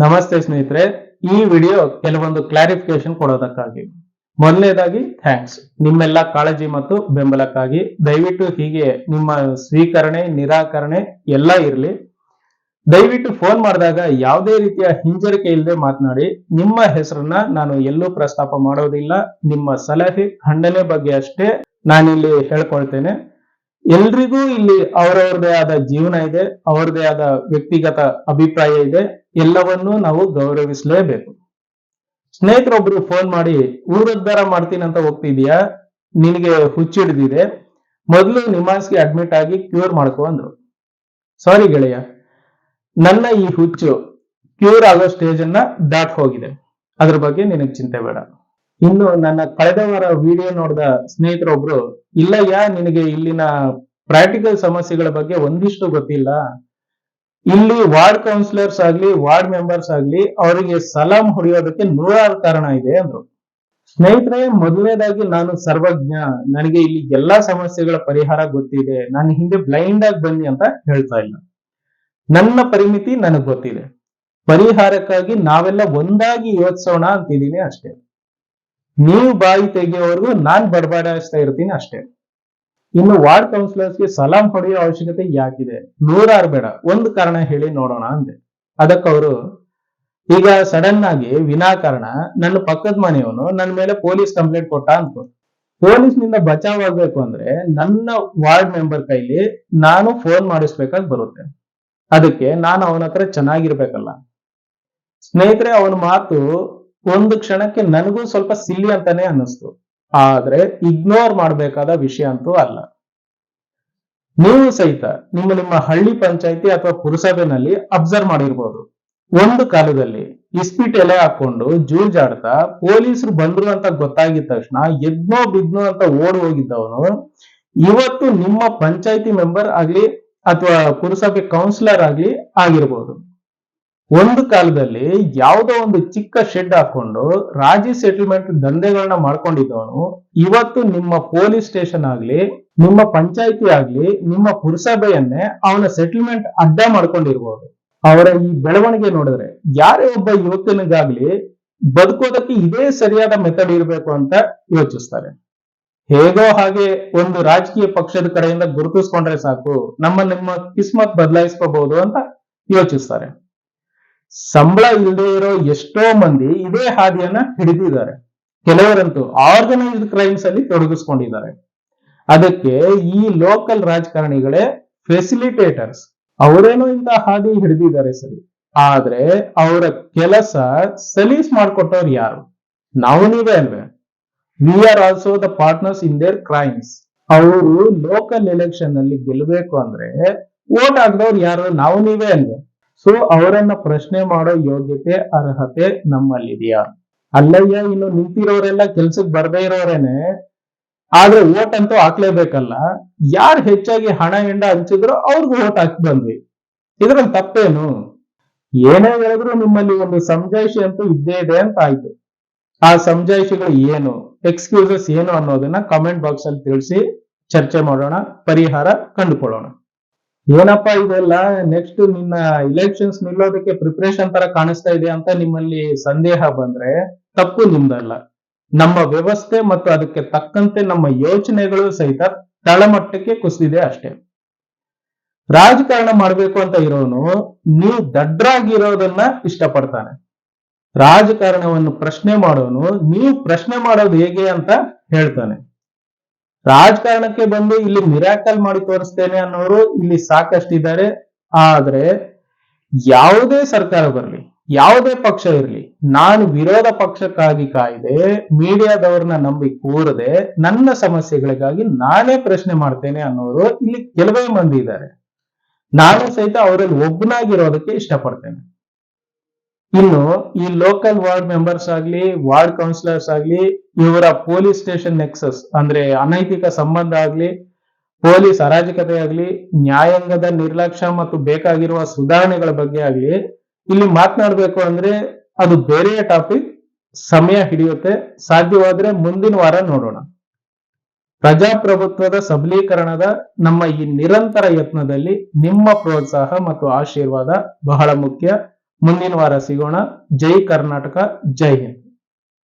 ನಮಸ್ತೆ ಸ್ನೇಹಿತರೆ, ಈ ವಿಡಿಯೋ ಕೆಲವೊಂದು ಕ್ಲಾರಿಫಿಕೇಶನ್ ಕೊಡೋದಕ್ಕಾಗಿ. ಮೊದಲನೇದಾಗಿ ಥ್ಯಾಂಕ್ಸ್ ನಿಮ್ಮೆಲ್ಲ ಕಾಳಜಿ ಮತ್ತು ಬೆಂಬಲಕ್ಕಾಗಿ. ದಯವಿಟ್ಟು ಹೀಗೆ ನಿಮ್ಮ ಸ್ವೀಕರಣೆ ನಿರಾಕರಣೆ ಎಲ್ಲ ಇರಲಿ. ದಯವಿಟ್ಟು ಫೋನ್ ಮಾಡಿದಾಗ ಯಾವುದೇ ರೀತಿಯ ಹಿಂಜರಿಕೆ ಇಲ್ಲದೆ ಮಾತನಾಡಿ. ನಿಮ್ಮ ಹೆಸರನ್ನ ನಾನು ಎಲ್ಲೂ ಪ್ರಸ್ತಾಪ ಮಾಡೋದಿಲ್ಲ. ನಿಮ್ಮ ಸಲಹೆ ಖಂಡನೆ ಬಗ್ಗೆ ಅಷ್ಟೇ ನಾನಿಲ್ಲಿ ಹೇಳ್ಕೊಳ್ತೇನೆ. ಎಲ್ರಿಗೂ ಇಲ್ಲಿ ಅವರವ್ರದೇ ಆದ ಜೀವನ ಇದೆ, ಅವರದೇ ಆದ ವ್ಯಕ್ತಿಗತ ಅಭಿಪ್ರಾಯ ಇದೆ. ಎಲ್ಲವನ್ನೂ ನಾವು ಗೌರವಿಸಲೇಬೇಕು. ಸ್ನೇಹಿತರೊಬ್ರು ಫೋನ್ ಮಾಡಿ ಊರುದ್ಧಾರ ಮಾಡ್ತೀನಿ ಅಂತ ಹೋಗ್ತಿದ್ಯಾ, ನಿನಗೆ ಹುಚ್ಚಿಡಿದಿದೆ, ಮೊದಲು ನಿಮಾನ್ಸ್ಗೆ ಅಡ್ಮಿಟ್ ಆಗಿ ಕ್ಯೂರ್ ಮಾಡ್ಕೊ ಅಂದ್ರು. ಸಾರಿ ಗೆಳೆಯ, ನನ್ನ ಈ ಹುಚ್ಚು ಕ್ಯೂರ್ ಆಗೋ ಸ್ಟೇಜ್ ಅನ್ನ ದಾಟ್ ಹೋಗಿದೆ. ಅದ್ರ ಬಗ್ಗೆ ನಿನಗೆ ಚಿಂತೆ ಬೇಡ. ಇನ್ನು ನನ್ನ ಕಳೆದ ವಾರ ವಿಡಿಯೋ ನೋಡಿದ ಸ್ನೇಹಿತರೊಬ್ರು, ಇಲ್ಲಯ್ಯ ನಿನಗೆ ಇಲ್ಲಿನ ಪ್ರಾಕ್ಟಿಕಲ್ ಸಮಸ್ಯೆಗಳ ಬಗ್ಗೆ ಒಂದಿಷ್ಟು ಗೊತ್ತಿಲ್ಲ, ಇಲ್ಲಿ ವಾರ್ಡ್ ಕೌನ್ಸಿಲರ್ಸ್ ಆಗ್ಲಿ ವಾರ್ಡ್ ಮೆಂಬರ್ಸ್ ಆಗ್ಲಿ ಅವರಿಗೆ ಸಲಾಂ ಹೊಡೆಯೋದಕ್ಕೆ ನೂರಾರು ಕಾರಣ ಇದೆ ಅಂದ್ರು. ಸ್ನೇಹಿತರೆ, ಮೊದಲನೇದಾಗಿ ನಾನು ಸರ್ವಜ್ಞ, ನನಗೆ ಇಲ್ಲಿ ಎಲ್ಲಾ ಸಮಸ್ಯೆಗಳ ಪರಿಹಾರ ಗೊತ್ತಿದೆ, ನಾನು ಹಿಂದೆ ಬ್ಲೈಂಡ್ ಆಗಿ ಬನ್ನಿ ಅಂತ ಹೇಳ್ತಾ ಇಲ್ಲ. ನನ್ನ ಪರಿಮಿತಿ ನನಗ್ ಗೊತ್ತಿದೆ. ಪರಿಹಾರಕ್ಕಾಗಿ ನಾವೆಲ್ಲ ಒಂದಾಗಿ ಯೋಚಿಸೋಣ ಅಂತಿದ್ದೀನಿ ಅಷ್ಟೇ. ನೀವು ಬಾಯಿ ತೆಗೆಯೋವರೆಗೂ ನಾನ್ ಬಡಬಡಿಸ್ತಾ ಇರ್ತೀನಿ ಅಷ್ಟೇ. ಇನ್ನು ವಾರ್ಡ್ ಕೌನ್ಸಿಲರ್ಸ್ಗೆ ಸಲಾಂ ಹೊಡೆಯೋ ಅವಶ್ಯಕತೆ ಯಾಕಿದೆ? ನೂರಾರು ಬೇಡ, ಒಂದು ಕಾರಣ ಹೇಳಿ ನೋಡೋಣ ಅಂದೆ. ಅದಕ್ಕವರು, ಈಗ ಸಡನ್ ಆಗಿ ವಿನಾಕಾರಣ ನನ್ನ ಪಕ್ಕದ ಮನೆಯವನು ನನ್ನ ಮೇಲೆ ಪೊಲೀಸ್ ಕಂಪ್ಲೇಂಟ್ ಕೊಟ್ಟ ಅನ್ಕೋ. ಪೊಲೀಸ್ ನಿಂದ ಬಚಾವ್ ಆಗ್ಬೇಕು ಅಂದ್ರೆ ನನ್ನ ವಾರ್ಡ್ ಮೆಂಬರ್ ಕೈಲಿ ನಾನು ಫೋನ್ ಮಾಡಿಸ್ಬೇಕಾಗಿ ಬರುತ್ತೆ. ಅದಕ್ಕೆ ನಾನು ಅವನ ಹತ್ರ ಚೆನ್ನಾಗಿರ್ಬೇಕಲ್ಲ. ಸ್ನೇಹಿತರೆ, ಅವನ ಮಾತು ಒಂದು ಕ್ಷಣಕ್ಕೆ ನನಗೂ ಸ್ವಲ್ಪ ಸಿಲ್ಲಿ ಅಂತಾನೆ ಅನ್ನಿಸ್ತು. ಆದ್ರೆ ಇಗ್ನೋರ್ ಮಾಡಬೇಕಾದ ವಿಷಯ ಅಂತೂ ಅಲ್ಲ. ನೀವು ಸಹಿತ ನಿಮ್ಮ ಹಳ್ಳಿ ಪಂಚಾಯತಿ ಅಥವಾ ಪುರಸಭೆನಲ್ಲಿ ಅಬ್ಸರ್ವ್ ಮಾಡಿರ್ಬೋದು, ಒಂದು ಕಾಲದಲ್ಲಿ ಇಸ್ಪಿಟ್ ಎಲೆ ಹಾಕೊಂಡು ಜೂಜಾಡ್ತಾ ಪೊಲೀಸರು ಬಂದ್ರು ಅಂತ ಗೊತ್ತಾಗಿದ ತಕ್ಷಣ ಎದ್ನೋ ಬಿದ್ನೋ ಅಂತ ಓಡಿ ಹೋಗಿದ್ದವನು ಇವತ್ತು ನಿಮ್ಮ ಪಂಚಾಯತಿ ಮೆಂಬರ್ ಆಗ್ಲಿ ಅಥವಾ ಪುರಸಭೆ ಕೌನ್ಸಿಲರ್ ಆಗ್ಲಿ ಆಗಿರ್ಬೋದು. ಒಂದು ಕಾಲದಲ್ಲಿ ಯಾವುದೋ ಒಂದು ಚಿಕ್ಕ ಶೆಡ್ ಹಾಕೊಂಡು ರಾಜಿ ಸೆಟಲ್ಮೆಂಟ್ ದಂಧೆಗಳನ್ನ ಮಾಡ್ಕೊಂಡಿದ್ದವನು ಇವತ್ತು ನಿಮ್ಮ ಪೊಲೀಸ್ ಸ್ಟೇಷನ್ ಆಗ್ಲಿ ನಿಮ್ಮ ಪಂಚಾಯತಿ ಆಗ್ಲಿ ನಿಮ್ಮ ಪುರಸಭೆಯನ್ನೇ ಅವನ ಸೆಟಲ್ಮೆಂಟ್ ಅಡ್ಡ ಮಾಡ್ಕೊಂಡಿರ್ಬೋದು. ಅವರ ಈ ಬೆಳವಣಿಗೆ ನೋಡಿದ್ರೆ ಯಾರೇ ಒಬ್ಬ ಯುವಕನಿಗಾಗ್ಲಿ ಬದುಕೋದಕ್ಕೆ ಇದೇ ಸರಿಯಾದ ಮೆಥಡ್ ಇರಬೇಕು ಅಂತ ಯೋಚಿಸ್ತಾರೆ. ಹೇಗೋ ಹಾಗೆ ಒಂದು ರಾಜಕೀಯ ಪಕ್ಷದ ಕಡೆಯಿಂದ ಗುರುತಿಸ್ಕೊಂಡ್ರೆ ಸಾಕು, ನಿಮ್ಮ ಕಿಸ್ಮತ್ ಬದಲಾಯಿಸ್ಕೋಬಹುದು ಅಂತ ಯೋಚಿಸ್ತಾರೆ. ಸಂಬಳ ಇಲ್ಲದೆ ಇರೋ ಎಷ್ಟೋ ಮಂದಿ ಇದೇ ಹಾದಿಯನ್ನ ಹಿಡಿದಿದ್ದಾರೆ. ಕೆಲವರಂತೂ ಆರ್ಗನೈಸ್ಡ್ ಕ್ರೈಮ್ಸ್ ಅಲ್ಲಿ ತೊಡಗಿಸ್ಕೊಂಡಿದ್ದಾರೆ. ಅದಕ್ಕೆ ಈ ಲೋಕಲ್ ರಾಜಕಾರಣಿಗಳೇ ಫೆಸಿಲಿಟೇಟರ್ಸ್. ಅವರೇನೋ ಇಂತ ಹಾದಿ ಹಿಡಿದಿದ್ದಾರೆ ಸರಿ, ಆದ್ರೆ ಅವರ ಕೆಲಸ ಸಲೀಸ್ ಮಾಡ್ಕೊಟ್ಟವ್ರು ಯಾರು? ನಾವು ನೀವೇ ಅಲ್ವೇ? We are also the partners in their crimes. ಅವರು ಲೋಕಲ್ ಎಲೆಕ್ಷನ್ ನಲ್ಲಿ ಗೆಲ್ಲಬೇಕು ಅಂದ್ರೆ ವೋಟ್ ಹಾಕ್ದವ್ರು ಯಾರು? ನಾವು ನೀವೇ ಅಲ್ವೇ? ಸೊ ಅವರನ್ನ ಪ್ರಶ್ನೆ ಮಾಡೋ ಯೋಗ್ಯತೆ ಅರ್ಹತೆ ನಮ್ಮಲ್ಲಿದೆಯಾ? ಅಲ್ಲಯ್ಯ, ಇನ್ನು ನಿಂತಿರೋರೆಲ್ಲ ಕೆಲ್ಸಕ್ಕೆ ಬರ್ದೇ ಇರೋರೇನೆ, ಆದ್ರೆ ವೋಟ್ ಅಂತೂ ಹಾಕ್ಲೇಬೇಕಲ್ಲ. ಯಾರು ಹೆಚ್ಚಾಗಿ ಹಣ ಎಂಡ ಹಂಚಿದ್ರು ಅವ್ರಿಗೂ ವೋಟ್ ಹಾಕಿ ಬಂದ್ವಿ. ಇದ್ರಲ್ಲಿ ತಪ್ಪೇನು? ಏನೇ ಹೇಳಿದ್ರು ನಿಮ್ಮಲ್ಲಿ ಒಂದು ಸಮಜಾಯಿಷಿ ಅಂತೂ ಇದ್ದೇ ಇದೆ ಅಂತ ಆಯ್ತು. ಆ ಸಮಜಾಯಿಷಿಗಳು ಏನು, ಎಕ್ಸ್ಕ್ಯೂಸಸ್ ಏನು ಅನ್ನೋದನ್ನ ಕಮೆಂಟ್ ಬಾಕ್ಸ್ ಅಲ್ಲಿ ತಿಳಿಸಿ ಚರ್ಚೆ ಮಾಡೋಣ, ಪರಿಹಾರ ಕಂಡುಕೊಳ್ಳೋಣ. ಏನಪ್ಪಾ ಇದೆಲ್ಲ, ನೆಕ್ಸ್ಟ್ ನಿನ್ನ ಇಲೆಕ್ಷನ್ಸ್ ನಿಲ್ಲೋದಕ್ಕೆ ಪ್ರಿಪರೇಷನ್ ತರ ಕಾಣಿಸ್ತಾ ಇದೆ ಅಂತ ನಿಮ್ಮಲ್ಲಿ ಸಂದೇಹ ಬಂದ್ರೆ ತಪ್ಪು ನಿಮ್ದಲ್ಲ. ನಮ್ಮ ವ್ಯವಸ್ಥೆ ಮತ್ತು ಅದಕ್ಕೆ ತಕ್ಕಂತೆ ನಮ್ಮ ಯೋಚನೆಗಳು ಸಹಿತ ತಳಮಟ್ಟಕ್ಕೆ ಕುಸಿದಿದೆ ಅಷ್ಟೇ. ರಾಜಕಾರಣ ಮಾಡ್ಬೇಕು ಅಂತ ಇರೋನು ನೀವು ದಡ್ರಾಗಿರೋದನ್ನ ಇಷ್ಟಪಡ್ತಾನೆ. ರಾಜಕಾರಣವನ್ನು ಪ್ರಶ್ನೆ ಮಾಡೋನು ನೀವು ಪ್ರಶ್ನೆ ಮಾಡೋದು ಹೇಗೆ ಅಂತ ಹೇಳ್ತಾನೆ. ರಾಜಕಾರಣಕ್ಕೆ ಬಂದು ಇಲ್ಲಿ ಮಿರಾಕಲ್ ಮಾಡಿ ತೋರಿಸ್ತೇನೆ ಅನ್ನೋರು ಇಲ್ಲಿ ಸಾಕಷ್ಟಿದ್ದಾರೆ. ಆದ್ರೆ ಯಾವುದೇ ಸರ್ಕಾರ ಬರಲಿ, ಯಾವುದೇ ಪಕ್ಷ ಇರಲಿ, ನಾನು ವಿರೋಧ ಪಕ್ಷಕ್ಕಾಗಿ ಕಾಯ್ದೆ ಮೀಡಿಯಾದವ್ರನ್ನ ನಂಬಿ ಕೂರದೆ ನನ್ನ ಸಮಸ್ಯೆಗಳಿಗಾಗಿ ನಾನೇ ಪ್ರಶ್ನೆ ಮಾಡ್ತೇನೆ ಅನ್ನೋರು ಇಲ್ಲಿ ಕೆಲವೇ ಮಂದಿ ಇದ್ದಾರೆ. ನಾನು ಸಹಿತ ಅವರಲ್ಲಿ ಒಬ್ಬನಾಗಿರೋದಕ್ಕೆ ಇಷ್ಟಪಡ್ತೇನೆ. ಇನ್ನು ಈ ಲೋಕಲ್ ವಾರ್ಡ್ ಮೆಂಬರ್ಸ್ ಆಗ್ಲಿ ವಾರ್ಡ್ ಕೌನ್ಸಿಲರ್ಸ್ ಆಗ್ಲಿ ಇವರ ಪೊಲೀಸ್ ಸ್ಟೇಷನ್ ನೆಕ್ಸಸ್ ಅಂದ್ರೆ ಅನೈತಿಕ ಸಂಬಂಧ ಆಗ್ಲಿ ಪೊಲೀಸ್ ಅರಾಜಕತೆ ಆಗ್ಲಿ ನ್ಯಾಯಾಂಗದ ನಿರ್ಲಕ್ಷ್ಯ ಮತ್ತು ಬೇಕಾಗಿರುವ ಸುಧಾರಣೆಗಳ ಬಗ್ಗೆ ಆಗ್ಲಿ ಇಲ್ಲಿ ಮಾತನಾಡಬೇಕು ಅಂದ್ರೆ ಅದು ಬೇರೆ ಟಾಪಿಕ್, ಸಮಯ ಹಿಡಿಯುತ್ತೆ. ಸಾಧ್ಯವಾದ್ರೆ ಮುಂದಿನ ವಾರ ನೋಡೋಣ. ಪ್ರಜಾಪ್ರಭುತ್ವದ ಸಬಲೀಕರಣದ ನಮ್ಮ ಈ ನಿರಂತರ ಯತ್ನದಲ್ಲಿ ನಿಮ್ಮ ಪ್ರೋತ್ಸಾಹ ಮತ್ತು ಆಶೀರ್ವಾದ ಬಹಳ ಮುಖ್ಯ. ಮುಂದಿನ ವಾರ ಸಿಗೋಣ. ಜೈ ಕರ್ನಾಟಕ, ಜೈ ಹಿಂದ್.